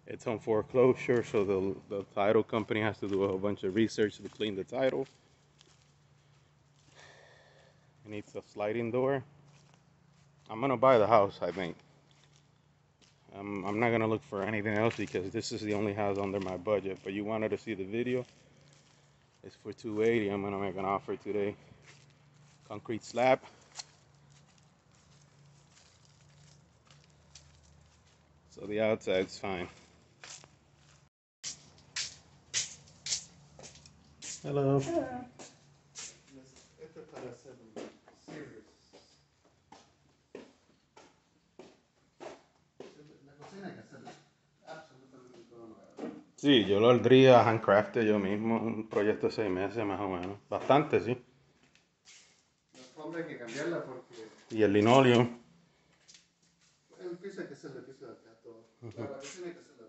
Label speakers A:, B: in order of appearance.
A: It's on foreclosure, so the title company has to do a whole bunch of research to clean the title. It needs a sliding door. I'm gonna buy the house, I think. I'm not gonna look for anything else because this is the only house under my budget. But you wanted to see the video. It's for 280. I'm gonna make an offer today. Concrete slab. So the outside's fine. Hello. Sí, yo lo aldría handcrafted yo mismo, un proyecto de 6 meses más o menos. Bastante, sí.
B: La alfombra hay que cambiarla porque
A: Y el linóleo.
B: el piso hay que hacerle el piso de acá todo. La cocina hay que hacerla